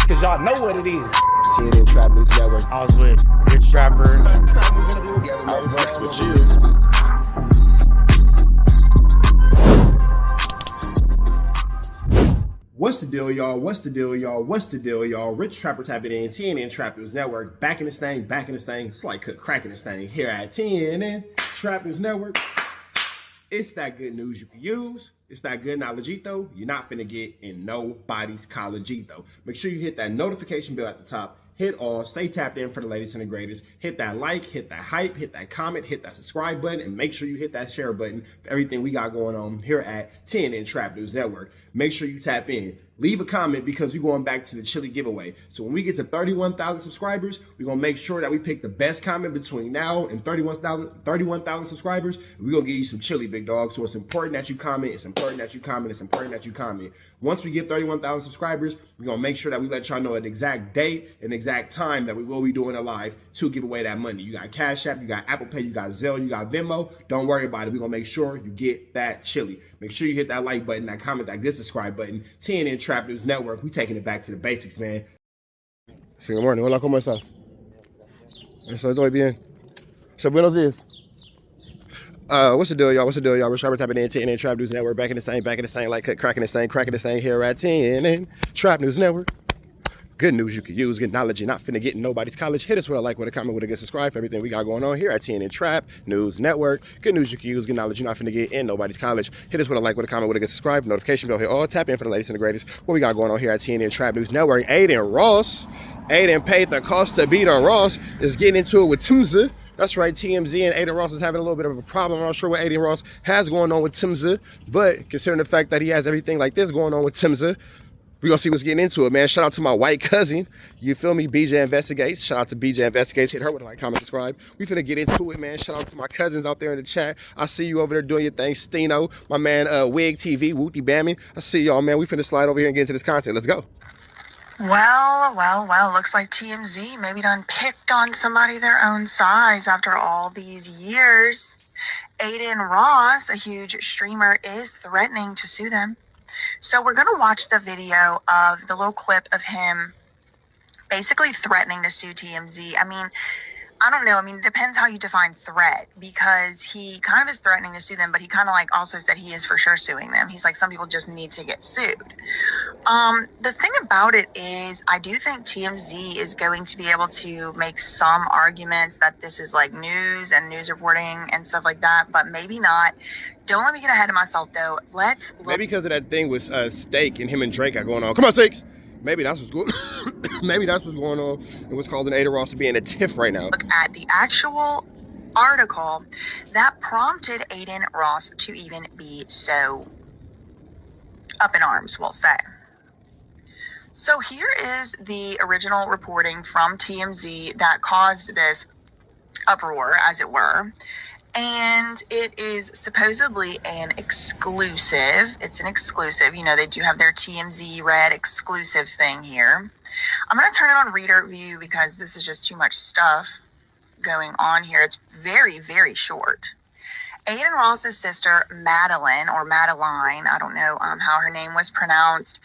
cause y'all know what it is. TNN Trap News Network. I was with Rich Trapper. I fucks with you. What's the deal, y'all? What's the deal, y'all? What's the deal, y'all? Rich Trapper tapping in, TNN Trap News Network. Back in this thing, back in this thing. It's like cracking this thing here at TNN Trap News Network. It's that good news you can use. It's that good knowledge-ito you're not finna get in nobody's college-ito. Make sure you hit that notification bell at the top. Hit all, stay tapped in for the latest and the greatest. Hit that like, hit that hype, hit that comment, hit that subscribe button, and make sure you hit that share button for everything we got going on here at TNN Trap News Network. Make sure you tap in. Leave a comment because we're going back to the chili giveaway. So when we get to 31,000 subscribers, we're going to make sure that we pick the best comment between now and 31,000 subscribers. We're going to give you some chili, big dog. So it's important that you comment. It's important that you comment. It's important that you comment. Once we get 31,000 subscribers, we're going to make sure that we let y'all know an exact date and exact time that we will be doing a live to give away that money. You got Cash App, you got Apple Pay, you got Zelle, you got Venmo. Don't worry about it. We're going to make sure you get that chili. Make sure you hit that like button, that comment, that good subscribe button. TNN Trap News Network. We taking it back to the basics, man. Sí, good morning. Hola, ¿cómo estás? Eso estoy bien. So, buenos días. What's the deal, y'all? What's the deal, y'all? We're Trapper tapping in, TNN Trap News Network. Back in this thing, like cracking this thing here at TNN Trap News Network. Good news you can use, good knowledge you're not finna get in nobody's college. Hit us with a like, with a comment, with a good subscribe for everything we got going on here at TNN Trap News Network. Good news you can use, good knowledge you're not finna get in nobody's college. Hit us with a like, with a comment, with a good subscribe, notification bell, hit all, tap in for the latest and the greatest. What we got going on here at TNN Trap News Network. Adin Ross, Adin paid the cost to beat on Ross, is getting into it with TMZ. That's right, TMZ and Adin Ross is having a little bit of a problem. I'm not sure what Adin Ross has going on with TMZ, but considering the fact that he has everything like this going on with TMZ, we're going to see what's getting into it, man. Shout out to my white cousin. You feel me? BJ Investigates. Shout out to BJ Investigates. Hit her with a like, comment, subscribe. We finna get into it, man. Shout out to my cousins out there in the chat. I see you over there doing your thing. Stino, my man, Wig TV, Wooty Bammy. I see y'all, man. We finna slide over here and get into this content. Let's go. Well, looks like TMZ maybe done picked on somebody their own size after all these years. Adin Ross, a huge streamer, is threatening to sue them. So we're going to watch the video of the little clip of him basically threatening to sue TMZ. I mean, I don't know. I mean, it depends how you define threat, because he kind of is threatening to sue them, but he kind of like also said he is for sure suing them. He's like, some people just need to get sued. The thing about it is, I do think TMZ is going to be able to make some arguments that this is like news and news reporting and stuff like that, but maybe not. Don't let me get ahead of myself though. Let's look. Maybe because of that thing with Steak and him and Drake got going on. Come on, Steaks. Maybe that's what's going. Maybe that's what's going on. And what's causing Adin Ross to be in a tiff right now. Look at the actual article that prompted Adin Ross to even be so up in arms, we'll say. So here is the original reporting from TMZ that caused this uproar, as it were. And it is supposedly an exclusive. It's an exclusive. You know, they do have their TMZ Red exclusive thing here. I'm going to turn it on reader view because this is just too much stuff going on here. It's very, very short. Adin Ross's sister, Madeline, or Madeline, I don't know how her name was pronounced,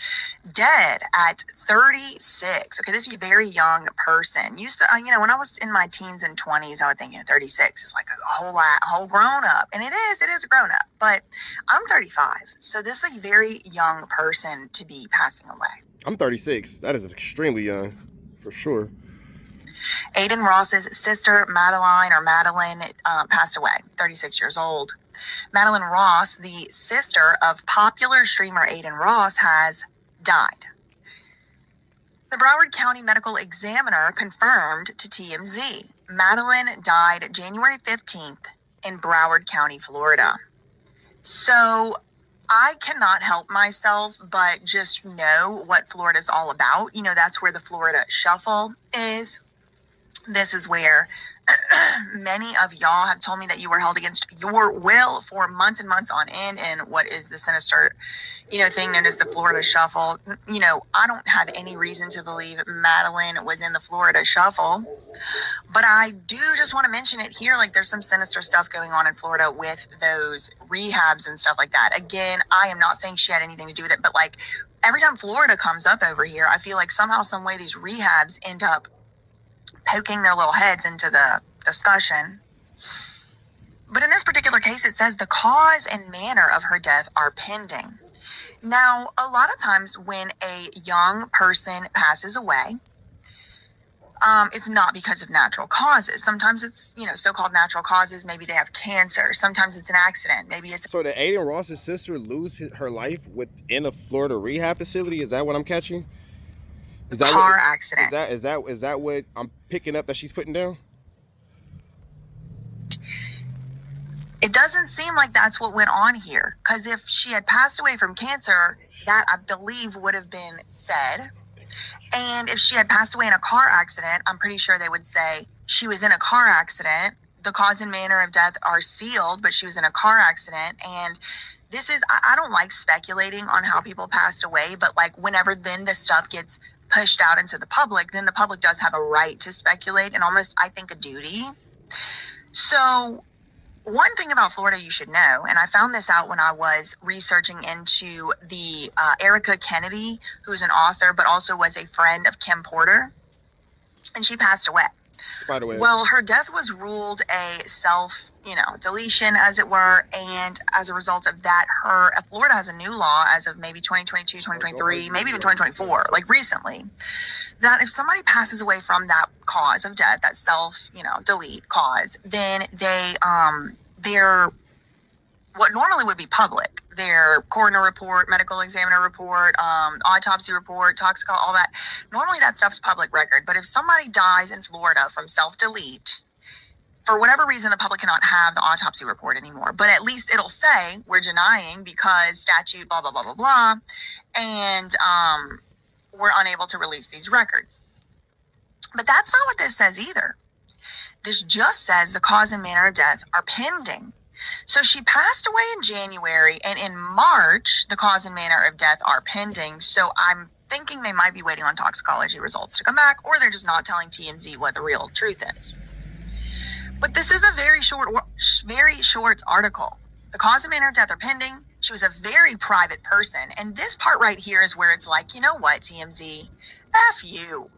dead at 36. Okay, this is a very young person. Used to, you know, when I was in my teens and 20s, I would think, 36 is like a whole grown up. And it is a grown up. But I'm 35. So this is a very young person to be passing away. I'm 36. That is extremely young, for sure. Adin Ross's sister, Madeline, passed away, 36 years old. Madeline Ross, the sister of popular streamer Adin Ross, has died. The Broward County Medical Examiner confirmed to TMZ. Madeline died January 15th in Broward County, Florida. So I cannot help myself but just know what Florida's all about. You know, that's where the Florida Shuffle is. This is where Many of y'all have told me that you were held against your will for months and months on end in what is the sinister, thing known as the Florida Shuffle. I don't have any reason to believe Madeline was in the Florida Shuffle, but I do just want to mention it here. Like, there's some sinister stuff going on in Florida with those rehabs and stuff like that. Again, I am not saying she had anything to do with it, but like every time Florida comes up over here, I feel like somehow, some way these rehabs end up poking their little heads into the discussion. But in this particular case, it says the cause and manner of her death are pending. Now, a lot of times when a young person passes away, it's not because of natural causes. Sometimes it's, so-called natural causes. Maybe they have cancer. Sometimes it's an accident. Maybe it's... So did Adin Ross's sister lose her life within a Florida rehab facility? Is that what I'm catching? Is that car accident. Is that what I'm picking up that she's putting down? It doesn't seem like that's what went on here. Because if she had passed away from cancer, that I believe would have been said. And if she had passed away in a car accident, I'm pretty sure they would say she was in a car accident. The cause and manner of death are sealed, but she was in a car accident. And this is, I don't like speculating on how people passed away, but like whenever then this stuff gets pushed out into the public, then the public does have a right to speculate and almost, I think, a duty. So one thing about Florida you should know, and I found this out when I was researching into the Erica Kennedy, who's an author, but also was a friend of Kim Porter, and she passed away. Spiderweb. Well, her death was ruled a deletion, as it were, and as a result of that, Florida has a new law as of maybe 2022, 2023, maybe even 2024, like recently, that if somebody passes away from that cause of death, that delete cause, then they're what normally would be public, their coroner report, medical examiner report, autopsy report, toxicology, all that. Normally that stuff's public record. But if somebody dies in Florida from self-delete, for whatever reason, the public cannot have the autopsy report anymore. But at least it'll say we're denying because statute, blah, blah, blah, blah, blah. And we're unable to release these records. But that's not what this says either. This just says the cause and manner of death are pending. So she passed away in January, and in March, the cause and manner of death are pending. So I'm thinking they might be waiting on toxicology results to come back, or they're just not telling TMZ what the real truth is. But this is a very short article. The cause and manner of death are pending. She was a very private person. And this part right here is where it's like, you know what, TMZ? F you.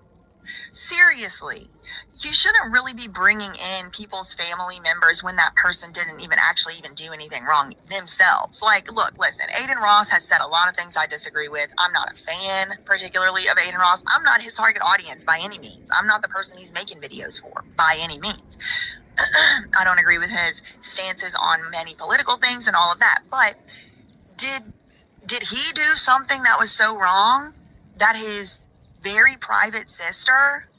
Seriously, you shouldn't really be bringing in people's family members when that person didn't even do anything wrong themselves. Like, look, listen, Adin Ross has said a lot of things I disagree with. I'm not a fan, particularly, of Adin Ross. I'm not his target audience by any means. I'm not the person he's making videos for by any means. I don't agree with his stances on many political things and all of that. But did he do something that was so wrong that his very private sister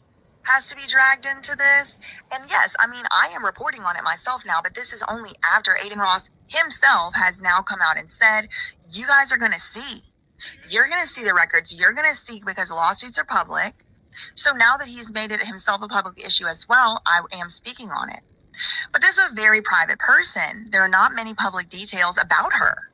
has to be dragged into this? And yes, I mean, I am reporting on it myself now, but this is only after Adin Ross himself has now come out and said, you guys are going to see. You're going to see the records. You're going to see, because lawsuits are public. So now that he's made it himself a public issue as well, I am speaking on it. But this is a very private person. There are not many public details about her.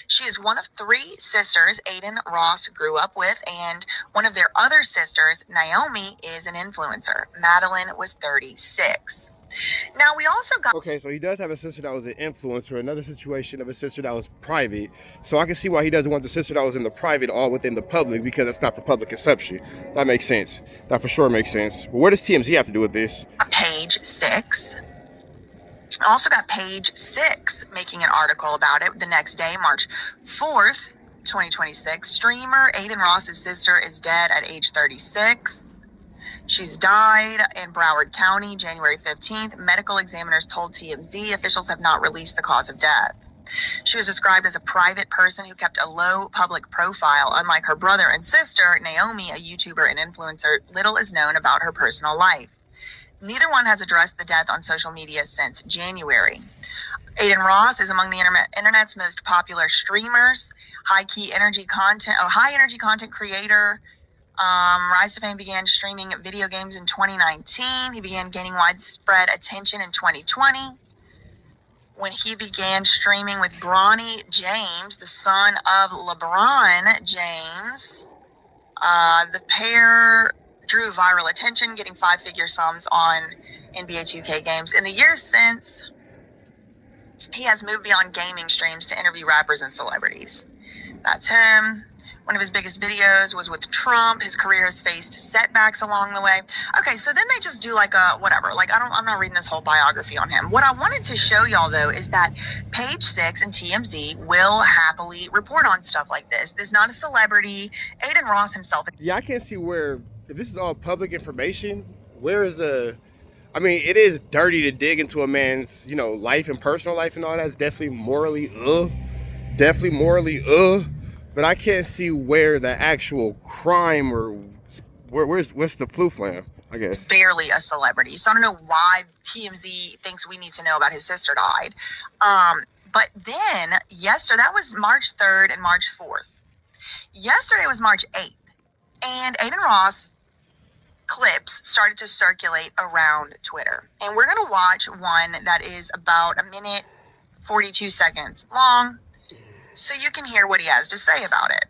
She is one of 3 sisters Adin Ross grew up with, and one of their other sisters, Naomi, is an influencer. Madeline was 36. Now, we also got... Okay, so he does have a sister that was an influencer, another situation of a sister that was private. So I can see why he doesn't want the sister that was in the private all within the public, because that's not the public consumption. That makes sense. That for sure makes sense. But where does TMZ have to do with this? Page 6. I also got Page 6 making an article about it the next day, March 4th, 2026. Streamer Adin Ross's sister is dead at age 36. She's died in Broward County, January 15th. Medical examiners told TMZ officials have not released the cause of death. She was described as a private person who kept a low public profile. Unlike her brother and sister, Naomi, a YouTuber and influencer, little is known about her personal life. Neither one has addressed the death on social media since January. Adin Ross is among the internet's most popular streamers, high energy content creator, Rise to Fame began streaming video games in 2019. He began gaining widespread attention in 2020 when he began streaming with Bronny James, the son of LeBron James. The pair drew viral attention, getting five-figure sums on NBA 2K games. In the years since, he has moved beyond gaming streams to interview rappers and celebrities. That's him. One of his biggest videos was with Trump. His career has faced setbacks along the way. Okay, so then they just do like a whatever. Like I'm not reading this whole biography on him. What I wanted to show y'all though is that Page 6 and TMZ will happily report on stuff like this. This is not a celebrity. Adin Ross himself. Yeah, I can't see where, if this is all public information, where is I mean, it is dirty to dig into a man's, you know, life and personal life and all that. It's definitely morally, but I can't see where the actual crime or what's the flu flam, I guess. It's barely a celebrity. So I don't know why TMZ thinks we need to know about his sister died. But then yesterday, that was March 3rd and March 4th. Yesterday was March 8th. And Adin Ross clips started to circulate around Twitter. And we're going to watch one that is about 1:42 minutes long, so you can hear what he has to say about it.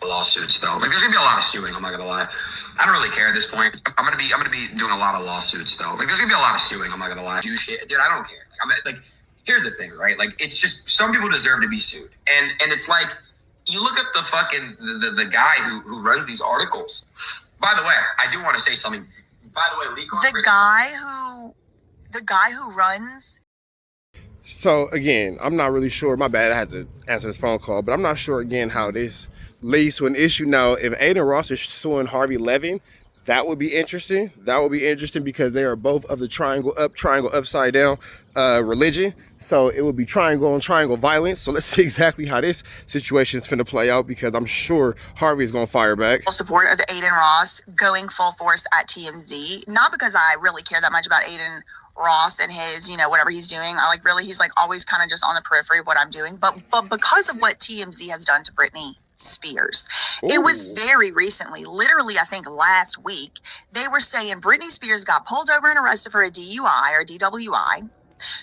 Lawsuits though, like there's gonna be a lot of suing. I'm not gonna lie. I don't really care at this point. I'm gonna be doing a lot of lawsuits though. Like there's gonna be a lot of suing. I'm not gonna lie. Do shit, dude. I don't care. Like here's the thing, right? Like it's just some people deserve to be sued, and it's like you look up the fucking the guy who runs these articles. By the way, I do want to say something. By the way, the guy who runs. So again, I'm not really sure. My bad, I had to answer this phone call, but I'm not sure again how this leads to an issue. Now, if Adin Ross is suing Harvey Levin, that would be interesting. That would be interesting because they are both of the triangle up, triangle upside down religion. So it would be triangle on triangle violence. So let's see exactly how this situation is finna play out, because I'm sure Harvey is gonna fire back. Support of Adin Ross going full force at TMZ. Not because I really care that much about Adin Ross and his, you know, whatever he's doing. He's like always kind of just on the periphery of what I'm doing. But because of what TMZ has done to Britney Spears. Ooh. It was very recently, literally, I think last week, they were saying Britney Spears got pulled over and arrested for a DUI or DWI.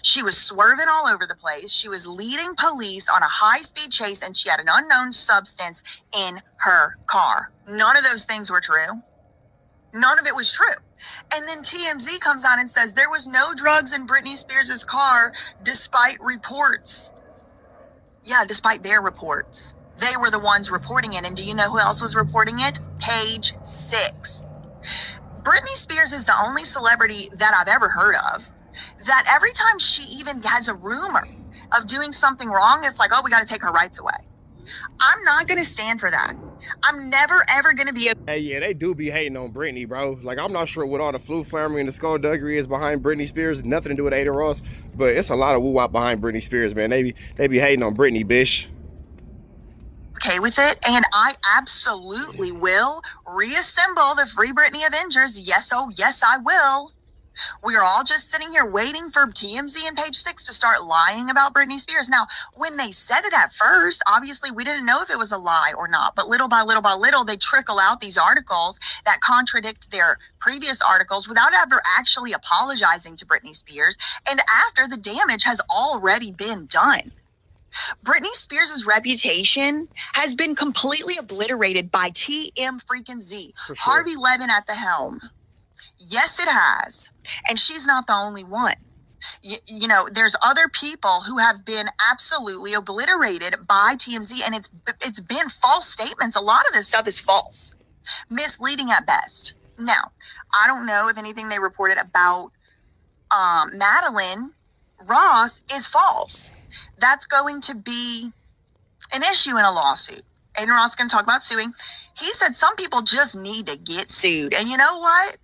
She was swerving all over the place. She was leading police on a high-speed chase, and she had an unknown substance in her car. None of those things were true. None of it was true. And then TMZ comes on and says there was no drugs in Britney Spears' car despite reports. Yeah, despite their reports. They were the ones reporting it. And do you know who else was reporting it? Page 6. Britney Spears is the only celebrity that I've ever heard of that every time she even has a rumor of doing something wrong, it's like, oh, we got to take her rights away. I'm not going to stand for that. I'm never, ever going to be Hey, yeah, they do be hating on Britney, bro. Like, I'm not sure what all the flu flammery and the skullduggery is behind Britney Spears. Nothing to do with Adin Ross, but it's a lot of woo-wop behind Britney Spears, man. They be hating on Britney, bish. Okay with it, and I absolutely will reassemble the Free Britney Avengers. Yes, oh yes, I will. We are all just sitting here waiting for TMZ and Page 6 to start lying about Britney Spears. Now, when they said it at first, obviously we didn't know if it was a lie or not, but little by little by little, they trickle out these articles that contradict their previous articles without ever actually apologizing to Britney Spears, and after the damage has already been done. Britney Spears' reputation has been completely obliterated by TM freaking Z. Sure. Harvey Levin at the helm. Yes, it has. And she's not the only one. You know, there's other people who have been absolutely obliterated by TMZ, and it's been false statements. A lot of this stuff is false, misleading at best. Now, I don't know if anything they reported about Madeline Ross is false. That's going to be an issue in a lawsuit. Adin Ross is going to talk about suing. He said some people just need to get sued. And you know what?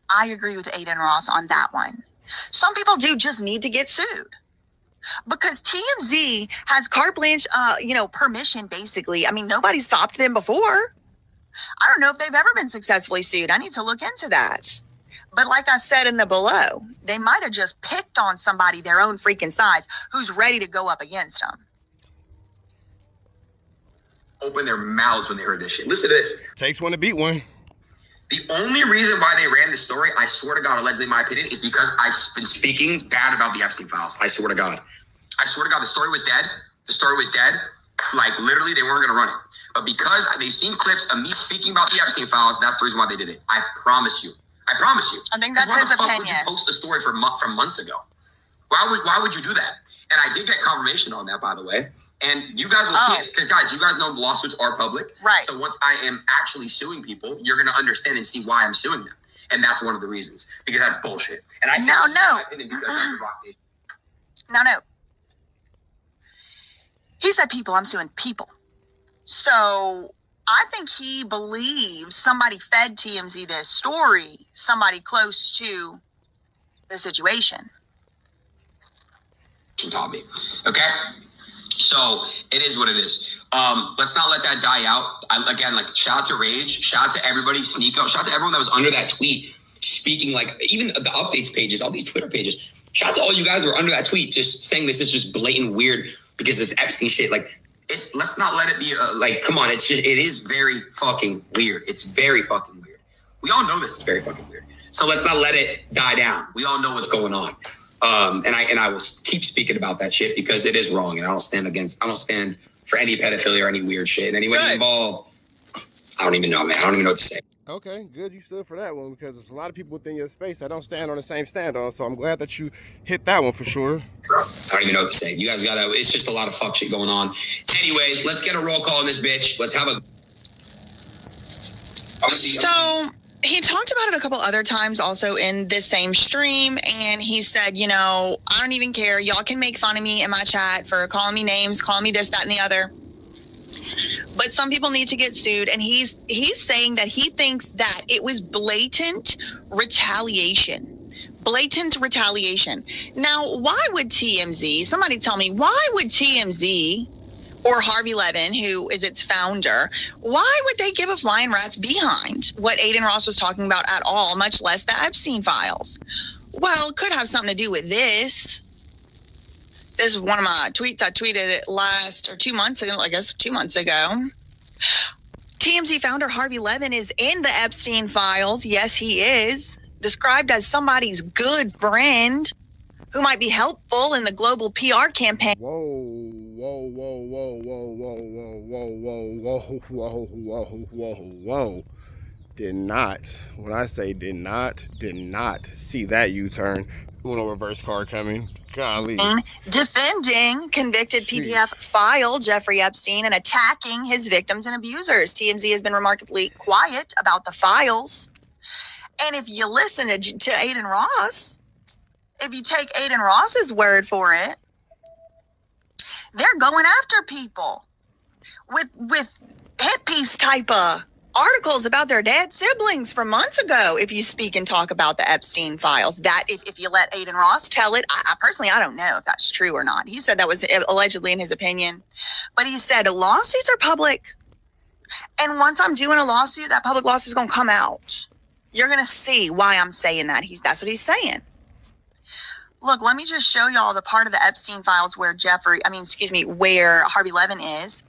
I agree with Adin Ross on that one. Some people do just need to get sued. Because TMZ has carte blanche, permission, basically. I mean, nobody stopped them before. I don't know if they've ever been successfully sued. I need to look into that. But like I said in the below, they might have just picked on somebody their own freaking size who's ready to go up against them. Open their mouths when they heard this shit. Listen to this. Takes one to beat one. The only reason why they ran this story, I swear to God, allegedly in my opinion, is because I've been speaking bad about the Epstein files. I swear to God. I swear to God, the story was dead. The story was dead. Like, literally, they weren't going to run it. But because they've seen clips of me speaking about the Epstein files, that's the reason why they did it. I promise you. I promise you. I think that's his opinion. Why the fuck would you post a story from months ago? Why would you do that? And I did get confirmation on that, by the way. And you guys will see it. Because, guys, you guys know lawsuits are public. Right. So once I am actually suing people, you're going to understand and see why I'm suing them. And that's one of the reasons. Because that's bullshit. And I No. He said people. I'm suing people. So I think he believes somebody fed TMZ this story, somebody close to the situation. Taught me. Okay? So it is what it is. Let's not let that die out. Again, like, shout out to Rage, shout out to everybody, Sneeko, shout out to everyone that was under that tweet speaking, like, even the updates pages, all these Twitter pages. Shout out to all you guys who are under that tweet just saying this is just blatant weird because this Epstein shit, like, let's not let it be like, come on, it is very fucking weird. It's very fucking weird. We all know this is very fucking weird. So let's not let it die down. We all know what's going on. And I will keep speaking about that shit because it is wrong, and I don't stand for any pedophilia or any weird shit. And anybody involved, I don't even know, man. I don't even know what to say. Okay, good you stood for that one because there's a lot of people within your space that don't stand on the same stand on. So I'm glad that you hit that one for sure. I don't even know what to say. You guys it's just a lot of fuck shit going on. Anyways, let's get a roll call on this bitch. Let's have a. So he talked about it a couple other times also in this same stream, and he said, you know, I don't even care. Y'all can make fun of me in my chat for calling me names, calling me this, that, and the other. But some people need to get sued, and he's saying that he thinks that it was blatant retaliation. Blatant retaliation. Now, why would TMZ, somebody tell me, why would TMZ or Harvey Levin, who is its founder, why would they give a flying rat's behind what Adin Ross was talking about at all, much less the Epstein files? Well, it could have something to do with this. This is one of my tweets. I tweeted it 2 months ago, I guess 2 months ago. TMZ founder Harvey Levin is in the Epstein files. Yes, he is. Described as somebody's good friend who might be helpful in the global PR campaign. Whoa. Did not see that U-turn. Uno reverse card coming. Golly. Defending convicted PDF file Jeffrey Epstein and attacking his victims and abusers. TMZ has been remarkably quiet about the files. And if you listen to Adin Ross, if you take Adin Ross's word for it, they're going after people with hit piece type of articles about their dead siblings from months ago. If you speak and talk about the Epstein files, that if you let Adin Ross tell it, I personally, I don't know if that's true or not. He said that was allegedly in his opinion, but he said lawsuits are public. And once I'm doing a lawsuit, that public lawsuit is going to come out. You're going to see why I'm saying that. That's what he's saying. Look, let me just show y'all the part of the Epstein files where where Harvey Levin is.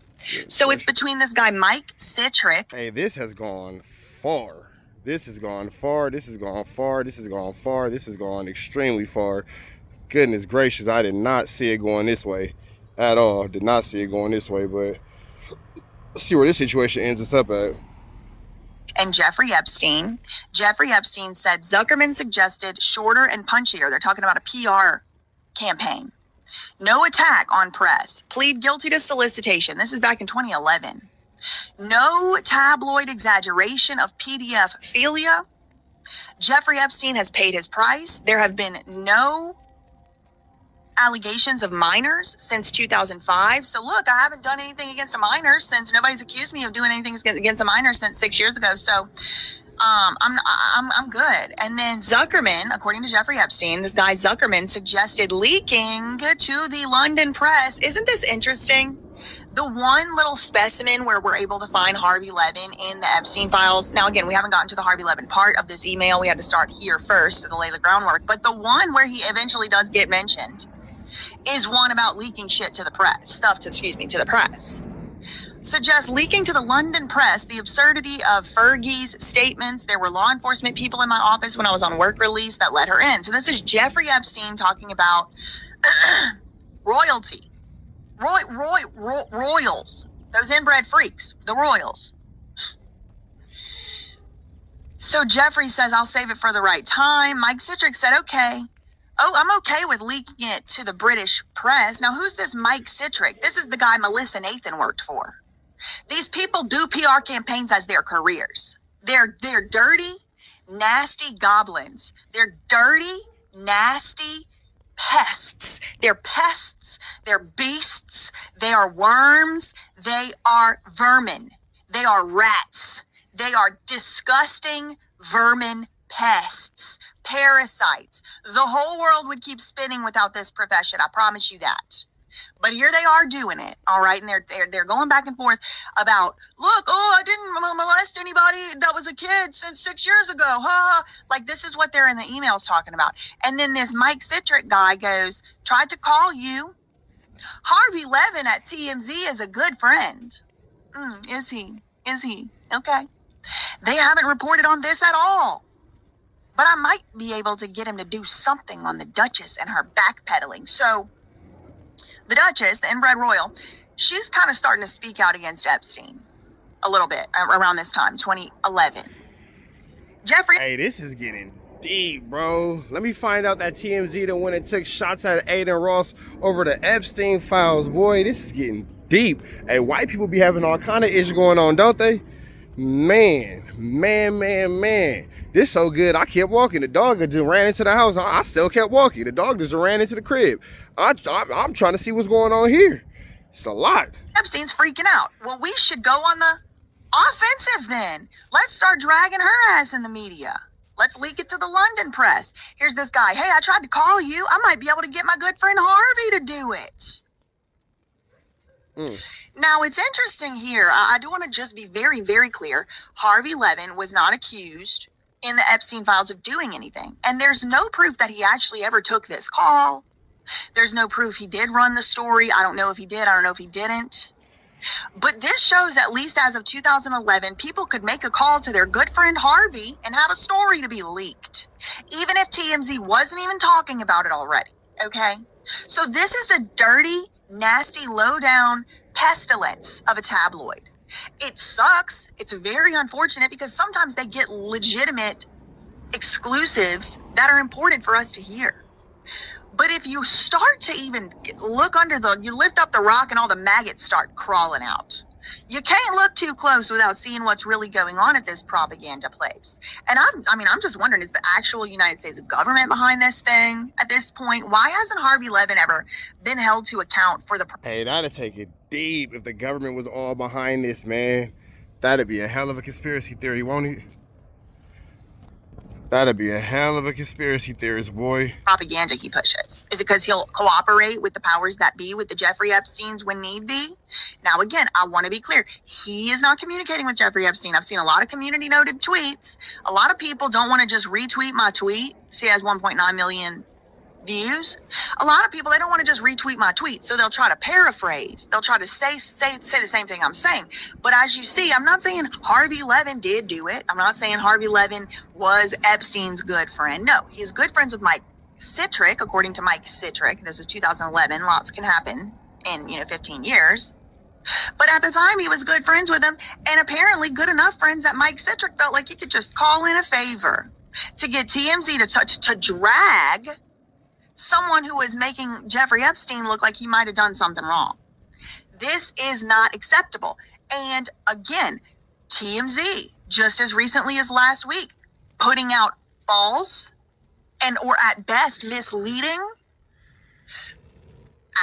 So it's between this guy, Mike Citrick. Hey, this has gone far. This has gone far. This has gone far. This has gone far. This has gone extremely far. Goodness gracious, I did not see it going this way at all. Did not see it going this way, but let's see where this situation ends us up at. And Jeffrey Epstein said Zuckerman suggested shorter and punchier. They're talking about a PR campaign. No attack on press. Plead guilty to solicitation. This is back in 2011. No tabloid exaggeration of PDF philia. Jeffrey Epstein has paid his price. There have been no allegations of minors since 2005. So look, I haven't done anything against a minor since nobody's accused me of doing anything against a minor since 6 years ago. So I'm good. And then Zuckerman, according to Jeffrey Epstein, this guy Zuckerman suggested leaking to the London press. Isn't this interesting? The one little specimen where we're able to find Harvey Levin in the Epstein files. Now, again, we haven't gotten to the Harvey Levin part of this email. We had to start here first to lay the groundwork. But the one where he eventually does get mentioned is one about leaking shit to the press, to the press. Suggests leaking to the London press the absurdity of Fergie's statements. There were law enforcement people in my office when I was on work release that let her in. So this is Jeffrey Epstein talking about royalty. Royals. Those inbred freaks. The royals. So Jeffrey says, I'll save it for the right time. Mike Citrick said, okay. Oh, I'm okay with leaking it to the British press. Now, who's this Mike Citrick? This is the guy Melissa Nathan worked for. These people do PR campaigns as their careers. They're dirty, nasty goblins. They're dirty, nasty pests. They're pests. They're beasts. They are worms. They are vermin. They are rats. They are disgusting vermin pests, parasites. The whole world would keep spinning without this profession. I promise you that. But here they are doing it, all right? And they're going back and forth about, look, I didn't molest anybody that was a kid since 6 years ago. Ha! Like, this is what they're in the emails talking about. And then this Mike Citrick guy goes, tried to call you. Harvey Levin at TMZ is a good friend. Is he? Is he? Okay. They haven't reported on this at all. But I might be able to get him to do something on the Duchess and her backpedaling. So the Duchess, the inbred royal, she's kind of starting to speak out against Epstein a little bit around this time, 2011. Jeffrey. Hey, this is getting deep, bro. Let me find out that TMZ the one that took shots at Adin Ross over the Epstein files. Boy, this is getting deep. Hey, white people be having all kind of issues going on, don't they? Man. This so good, I kept walking. The dog just ran into the house. I still kept walking. The dog just ran into the crib. I'm trying to see what's going on here. It's a lot. Epstein's freaking out. Well, we should go on the offensive then. Let's start dragging her ass in the media. Let's leak it to the London press. Here's this guy. Hey, I tried to call you. I might be able to get my good friend Harvey to do it. Now, it's interesting here. I do want to just be very, very clear. Harvey Levin was not accused in the Epstein files of doing anything. And there's no proof that he actually ever took this call. There's no proof he did run the story. I don't know if he did. I don't know if he didn't. But this shows, at least as of 2011, people could make a call to their good friend Harvey and have a story to be leaked, even if TMZ wasn't even talking about it already. Okay? So this is a dirty, nasty, low-down pestilence of a tabloid. It sucks. It's very unfortunate because sometimes they get legitimate exclusives that are important for us to hear. But if you start to even look you lift up the rock and all the maggots start crawling out. You can't look too close without seeing what's really going on at this propaganda place. And I'm just wondering, is the actual United States government behind this thing at this point? Why hasn't Harvey Levin ever been held to account for the... Hey, that'd take it deep if the government was all behind this, man. That'd be a hell of a conspiracy theory, won't it? That'd be a hell of a conspiracy theorist, boy. Propaganda he pushes. Is it because he'll cooperate with the powers that be, with the Jeffrey Epsteins when need be? Now, again, I want to be clear. He is not communicating with Jeffrey Epstein. I've seen a lot of community noted tweets. A lot of people don't want to just retweet my tweet. See, it has 1.9 million views. A lot of people, they don't want to just retweet my tweet. So they'll try to paraphrase. They'll try to say the same thing I'm saying. But as you see, I'm not saying Harvey Levin did do it. I'm not saying Harvey Levin was Epstein's good friend. No, he's good friends with Mike Citrick, according to Mike Citrick. This is 2011. Lots can happen in, 15 years. But at the time, he was good friends with him, and apparently good enough friends that Mike Citrick felt like he could just call in a favor to get TMZ to drag someone who is making Jeffrey Epstein look like he might have done something wrong. This is not acceptable. And again, TMZ, just as recently as last week, putting out false or at best misleading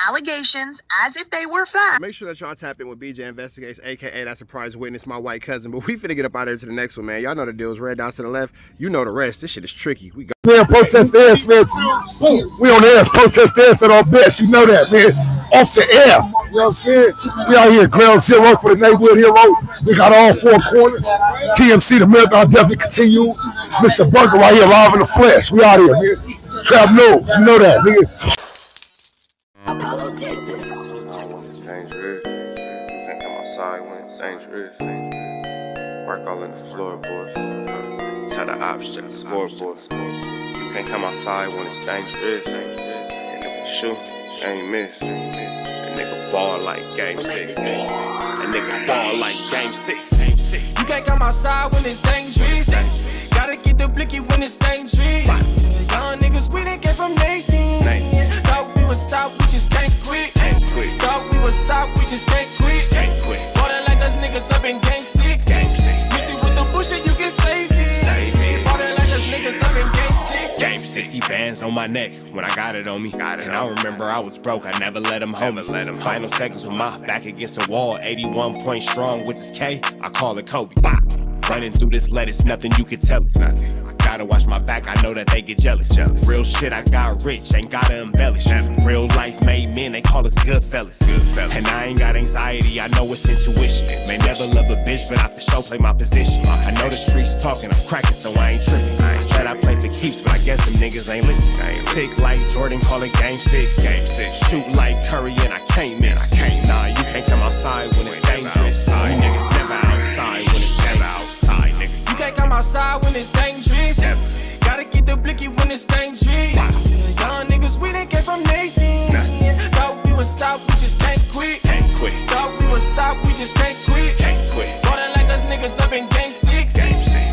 allegations as if they were fact. Make sure that y'all tap in with BJ Investigates, aka that surprise witness, my white cousin. But we finna get up out of here to the next one, man. Y'all know the deal is red down to the left. You know the rest. This shit is tricky. We go. Man, protest the air, Smith. We on the air, protest the air at our best. You know that, man. Off the air. You know what I'm saying? We out here ground zero for the neighborhood hero. We got all four corners. TMZ, the marathon definitely continues. Mr. Burger right here live in the flesh. We out here, nigga. Trap knows. You know that, nigga. Dangerous. Can't come outside when it's dangerous. Work all in the floorboard. Tell the ops check the scoreboard. You can't come outside when it's dangerous. And if you shoot, you ain't miss. A nigga ball like game 6. A nigga ball like game 6. You can't come outside when it's dangerous. Gotta get the blicky when it's dangerous. Young niggas, we didn't get from Nathan. Thought we would stop, we just can't quit. Thought we would stop, we just can't quit. Water like us niggas up in game 6. Missy with the bullshit, you can save it. Water like us niggas up in game 6. Game 60 bands on my neck when I got it on me. And I remember I was broke, I never let them hold me. Final seconds with my back against the wall. 81 point strong with this K, I call it Kobe. Running through this lettuce, nothing you can tell it. Gotta watch my back, I know that they get jealous. Real shit, I got rich, ain't gotta embellish. Real life made men, they call us good fellas. And I ain't got anxiety, I know it's intuition. May never love a bitch, but I for sure play my position. I know the streets talking, I'm cracking, so I ain't tripping. I said I play for keeps, but I guess them niggas ain't listening. Sick like Jordan, call it game 6. Shoot like Curry and I can't miss. Nah, you can't come outside when it's dangerous. You niggas never outside when it's never outside, nigga. You can't come outside when it's dangerous. Gotta get the blicky when it's dangerous. Young niggas, we didn't get from Nathan. Thought we would stop, we just can't quit. Thought we would stop, we just can't quit. Water like us niggas up in game 6.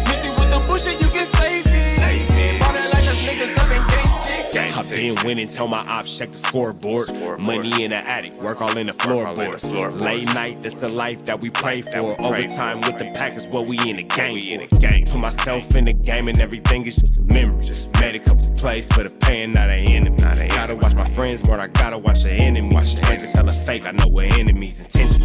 Missy with the bullshit, you can save it. Water like us niggas up in game 6. I've been winning, tell my ops check the scoreboard. Money in the attic, work all in the floorboards. Late night, that's the life that we pray for. Overtime with the pack is what we in the game for. Put myself in the game and everything is just a memory. Made a couple plays for the pain, not an enemy. Gotta watch my friends more, I gotta watch the enemies. Friends is hella fake, I know we're enemies. Intention,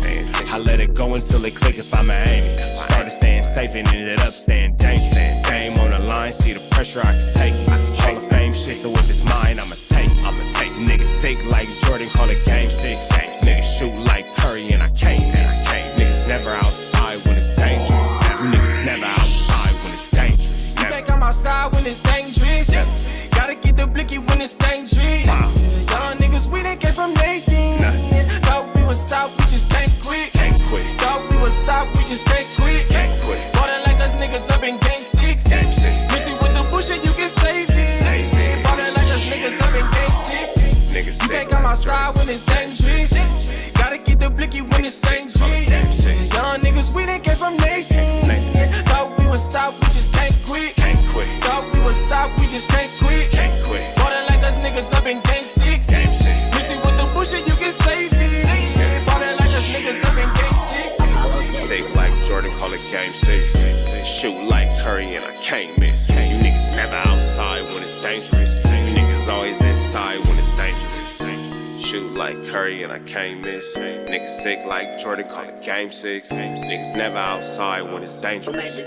I let it go until it click if I'm aiming. Started staying safe and ended up staying dangerous. Game on the line, see the pressure I can take. Hall of Fame shit, so if it's mine, I'ma take. Niggas sick like Jordan, call it game 6. Niggas shoot like Curry and I can't miss. Niggas never outside when it's dangerous. You niggas never outside when it's dangerous. You can't come outside when it's dangerous. Gotta get the blicky when it's dangerous. Young niggas, we didn't get from Nathan. Thought we would stop, we just can't quit. Thought we would stop, we just can't quit. Water like us niggas up in game 6. Missy with the bullshit, you can save it. Water like us niggas up in game 6. You can't come outside when it's dangerous. Gotta get the blicky when it's dangerous. Young niggas, we didn't get from Nathan. Thought we would stop, we just can't quit. Thought we would stop, we just can't quit. Water like us niggas up in game 6. Missy with the bullshit, you can save it. Water like us niggas up in game 6. Safe like Jordan, call it game 6. Shoot like Curry and I can't miss. You niggas never outside when it's dangerous. You niggas always inside when it's dangerous. Shoot like Curry and I can't miss. Niggas sick like Jordan, call it game 6. Niggas never outside when it's dangerous.